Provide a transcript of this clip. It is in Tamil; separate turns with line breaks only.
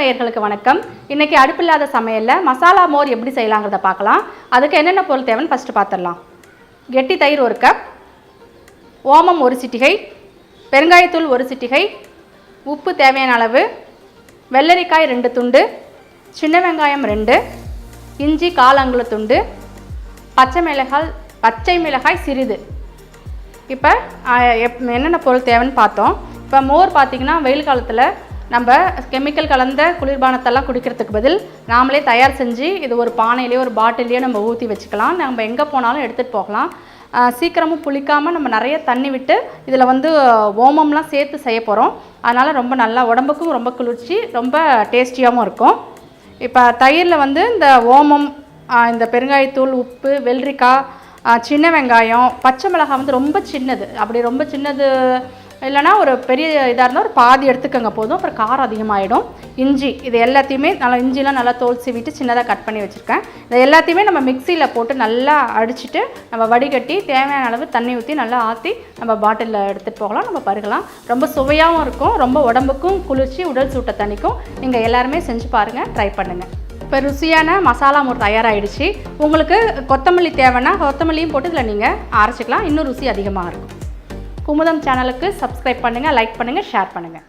நேயர்களுக்கு வணக்கம். இன்னைக்கு அடுப்பில்லாத சமையல்ல மசாலா மோர் எப்படி செய்யலாம்ங்கறத பார்க்கலாம். அதுக்கு என்னென்ன பொருள் தேவைன்னு ஃபர்ஸ்ட் பார்த்துடலாம். கெட்டி தயிர் 1 கப், ஓமம் 1 சிட்டிகை, பெருங்காயத்தூள் 1 சிட்டிகை, உப்பு தேவையான அளவு, வெள்ளரிக்காய் 2 துண்டு, சின்ன வெங்காயம் 2, இஞ்சி 1/4 அங்குல துண்டு, பச்சை மிளகாய் சிறிது. இப்போ என்னென்ன பொருள் தேவைன்னு பார்த்தோம். இப்போ மோர் பார்த்திங்கன்னா வெயில் காலத்தில் நம்ம கெமிக்கல் கலந்த குளிர்பானத்தெல்லாம் குடிக்கிறதுக்கு பதில் நாமளே தயார் செஞ்சு இது ஒரு பானையிலையோ ஒரு பாட்டிலையோ நம்ம ஊற்றி வச்சுக்கலாம். நம்ம எங்கே போனாலும் எடுத்துகிட்டு போகலாம். சீக்கிரமும் புளிக்காமல் நம்ம நிறைய தண்ணி விட்டு இதில் ஓமம்லாம் சேர்த்து செய்ய போகிறோம். அதனால் ரொம்ப நல்லா உடம்புக்கும் ரொம்ப குளிர்ச்சி, ரொம்ப டேஸ்டியாகவும் இருக்கும். இப்போ தயிரில் இந்த ஓமம், இந்த பெருங்காயத்தூள், உப்பு, வெள்ளரிக்காய், சின்ன வெங்காயம், பச்சை மிளகாய் ரொம்ப சின்னது, அப்படி ரொம்ப சின்னது இல்லைனா ஒரு பெரிய இதாக இருந்தால் ஒரு பாதி எடுத்துக்கோங்க போதும். அப்புறம் காரம் அதிகமாகிடும். இஞ்சி, இது எல்லாத்தையுமே இஞ்சிலாம் நல்லா தோல் சீவிட்டு சின்னதாக கட் பண்ணி வச்சுருக்கேன். இதை எல்லாத்தையுமே நம்ம மிக்சியில் போட்டு நல்லா அடிச்சுட்டு நம்ம வடிகட்டி தேவையான அளவு தண்ணி ஊற்றி நல்லா ஆற்றி நம்ம பாட்டிலில் எடுத்துகிட்டு போகலாம், நம்ம பருகலாம். ரொம்ப சுவையாகவும் இருக்கும், ரொம்ப உடம்புக்கும் குளிர்ச்சி, உடல் சூட்டை தணிக்கும். நீங்கள் எல்லாருமே செஞ்சு பாருங்கள், ட்ரை பண்ணுங்கள். இப்போ ருசியான மசாலா மோர் தயாராகிடுச்சு. உங்களுக்கு கொத்தமல்லி தேவைன்னா கொத்தமல்லியும் போட்டு இதில் நீங்கள் அரைச்சிக்கலாம், இன்னும் ருசி அதிகமாக இருக்கும். குமுதம் சேனலுக்கு சப்ஸ்கிரைப் பண்ணுங்கள், லைக் பண்ணுங்கள், ஷேர் பண்ணுங்கள்.